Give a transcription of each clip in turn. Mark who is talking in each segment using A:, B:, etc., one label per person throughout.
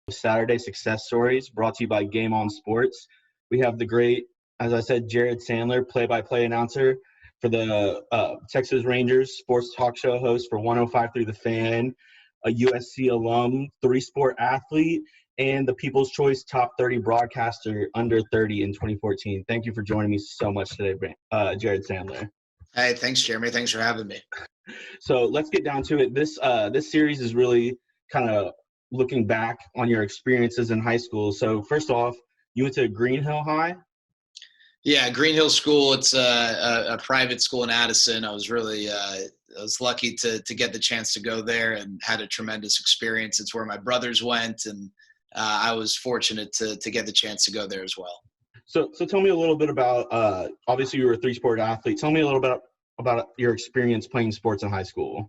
A: Saturday Success Stories, brought to you by Game On Sports. We have the great, as I said, Jared Sandler, play-by-play announcer for the Texas Rangers, sports talk show host for 105 Through the Fan, a USC alum, three-sport athlete, and the People's Choice Top 30 broadcaster under 30 in 2014. Thank you for joining me so much today, Jared Sandler.
B: Hey, thanks, Jeremy. Thanks for having me.
A: So let's get down to it. This series is really kind of looking back on your experiences in high school. So first off, you went to Green Hill High?
B: Yeah, Green Hill School. It's a private school in Addison. I was really I was lucky to get the chance to go there and had a tremendous experience. It's where my brothers went, and I was fortunate to get the chance to go there as well.
A: So tell me a little bit about, obviously you were a three-sport athlete. Tell me a little bit about your experience playing sports in high school.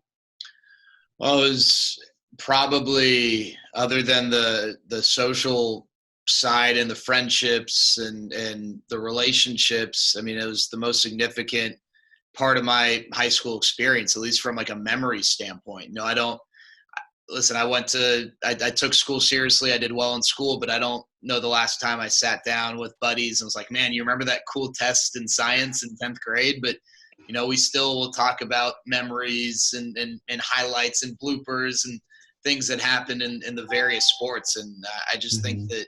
B: Well, it was probably, other than the social side and the friendships and the relationships, I mean, it was the most significant part of my high school experience, at least from like a memory standpoint. I took school seriously. I did well in school, but I don't know the last time I sat down with buddies and was like, man, you remember that cool test in science in 10th grade? But we still will talk about memories and highlights and bloopers and things that happen in the various sports. And I just think that,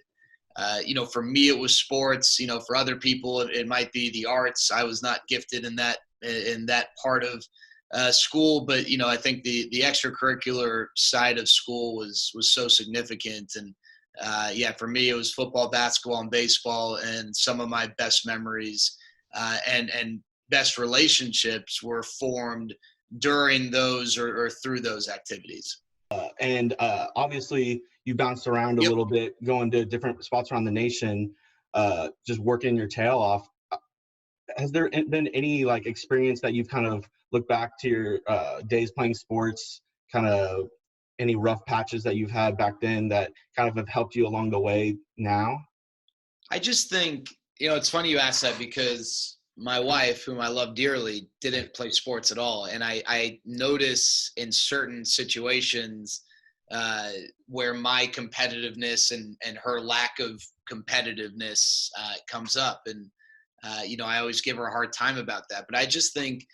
B: for me, it was sports. For other people, it might be the arts. I was not gifted in that part of school, but I think the extracurricular side of school was so significant. And for me, it was football, basketball, and baseball. And some of my best memories and best relationships were formed during those or through those activities.
A: And obviously you bounced around a little bit, going to different spots around the nation, just working your tail off. Has there been any experience that you've kind of looked back to your days playing sports, kind of any rough patches that you've had back then that kind of have helped you along the way now?
B: I just think, it's funny you ask that, because my wife, whom I love dearly, didn't play sports at all. And I notice in certain situations where my competitiveness and her lack of competitiveness comes up. And, I always give her a hard time about that. But I just think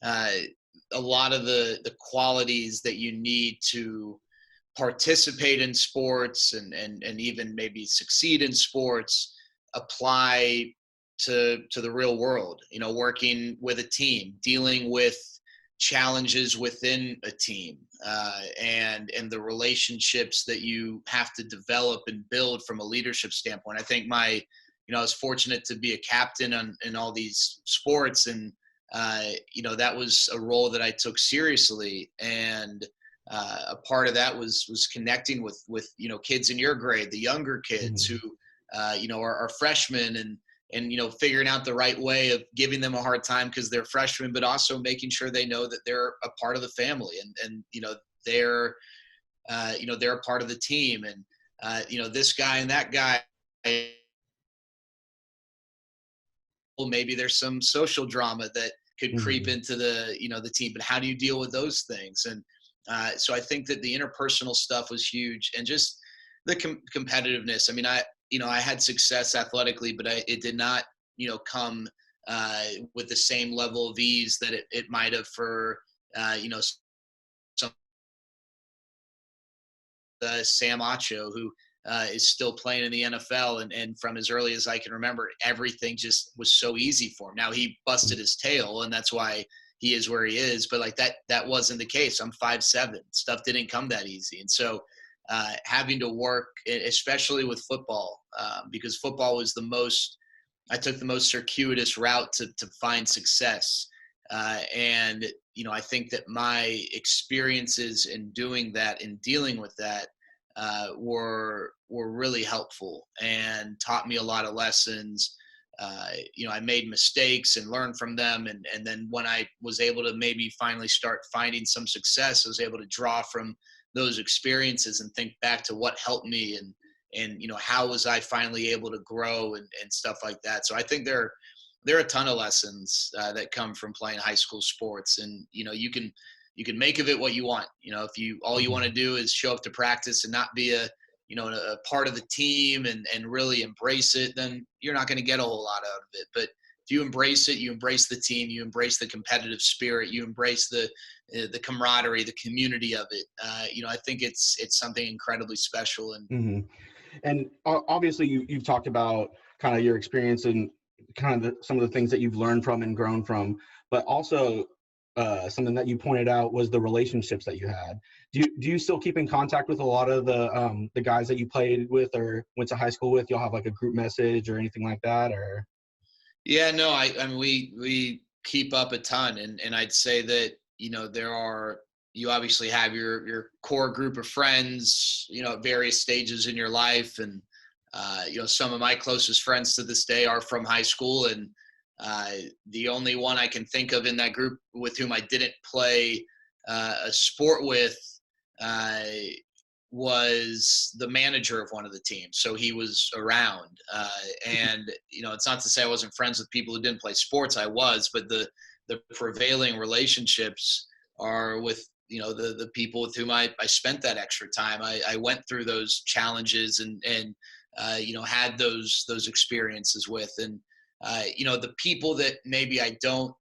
B: a lot of the qualities that you need to participate in sports and even maybe succeed in sports apply to the real world, working with a team, dealing with challenges within a team, and the relationships that you have to develop and build from a leadership standpoint. I think I was fortunate to be a captain in all these sports, and that was a role that I took seriously. And a part of that was connecting with kids in your grade, the younger kids who are freshmen, and figuring out the right way of giving them a hard time because they're freshmen, but also making sure they know that they're a part of the family and they're a part of the team. And this guy and that guy, well, maybe there's some social drama that could creep into the team, but how do you deal with those things? And so I think that the interpersonal stuff was huge, and just the competitiveness. I mean, I had success athletically, but it did not, come with the same level of ease that it might have for, some Sam Acho, who is still playing in the NFL. And from as early as I can remember, everything just was so easy for him. Now he busted his tail, and that's why he is where he is. But that wasn't the case. I'm 5'7". Stuff didn't come that easy. And so, having to work, especially with football, because football was I took the most circuitous route to find success. And I think that my experiences in doing that and dealing with that were really helpful and taught me a lot of lessons. I made mistakes and learned from them. And then when I was able to maybe finally start finding some success, I was able to draw from those experiences and think back to what helped me and how was I finally able to grow and stuff like that. So I think there are a ton of lessons that come from playing high school sports, and you can make of it what you want. If all you want to do is show up to practice and not be a a part of the team and really embrace it, then you're not going to get a whole lot out of it. But if you embrace it, you embrace the team, you embrace the competitive spirit, you embrace the camaraderie, the community of it. I think it's something incredibly special. And
A: Mm-hmm. And obviously, you've talked about kind of your experience and kind of some of the things that you've learned from and grown from, but also something that you pointed out was the relationships that you had. Do you still keep in contact with a lot of the guys that you played with or went to high school with? You'll have like a group message or anything like that, or?
B: Yeah, no, I mean, we keep up a ton, and I'd say that you obviously have your core group of friends, at various stages in your life, and some of my closest friends to this day are from high school, and the only one I can think of in that group with whom I didn't play a sport with uh, was the manager of one of the teams. So he was around. And, it's not to say I wasn't friends with people who didn't play sports. I was, but the prevailing relationships are with, the people with whom I spent that extra time. I went through those challenges and had those experiences with. And, the people that maybe I don't,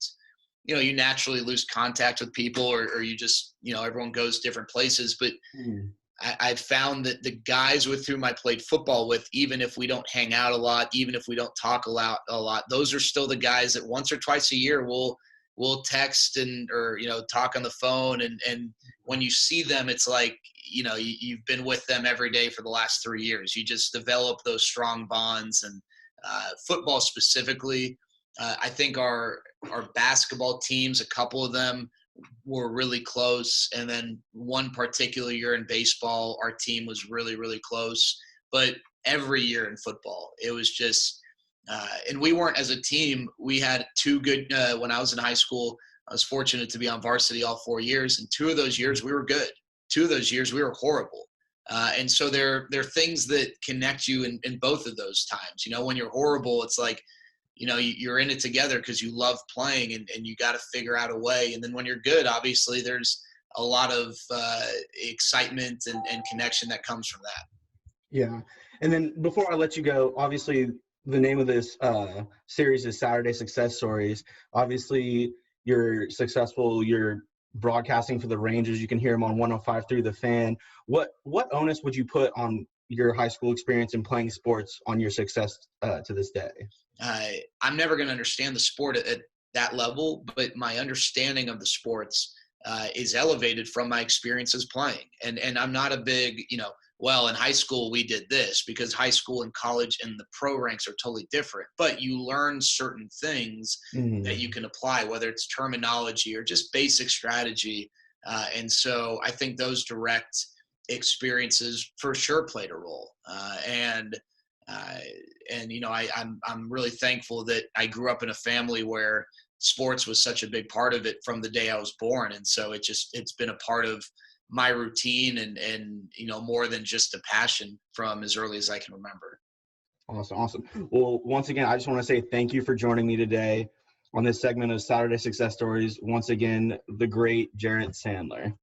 B: you naturally lose contact with people or you just, everyone goes different places. But I've found that the guys with whom I played football with, even if we don't hang out a lot, even if we don't talk a lot, those are still the guys that once or twice a year we'll text or talk on the phone. And when you see them, it's like, you've been with them every day for the last 3 years. You just develop those strong bonds. And football specifically, I think our basketball teams, a couple of them were really close. And then one particular year in baseball, our team was really, really close. But every year in football, it was just, and we weren't as a team. We had two good, when I was in high school, I was fortunate to be on varsity all 4 years. And 2 of those years we were good. 2 of those years we were horrible. And so there are things that connect you in both of those times. When you're horrible, it's like, you're in it together because you love playing and you got to figure out a way. And then when you're good, obviously there's a lot of excitement and connection that comes from that.
A: Yeah. And then before I let you go, obviously the name of this series is Saturday Success Stories. Obviously you're successful. You're broadcasting for the Rangers. You can hear them on 105 through the Fan. What onus would you put on your high school experience in playing sports on your success to this day?
B: I'm never going to understand the sport at that level, but my understanding of the sports is elevated from my experiences playing. And I'm not a big, well, in high school we did this, because high school and college and the pro ranks are totally different. But you learn certain things that you can apply, whether it's terminology or just basic strategy. And so I think those direct experiences for sure played a role. I'm really thankful that I grew up in a family where sports was such a big part of it from the day I was born. And so it's been a part of my routine and more than just a passion from as early as I can remember.
A: Awesome. Well, once again, I just want to say thank you for joining me today on this segment of Saturday Success Stories. Once again, the great Jarrett Sandler.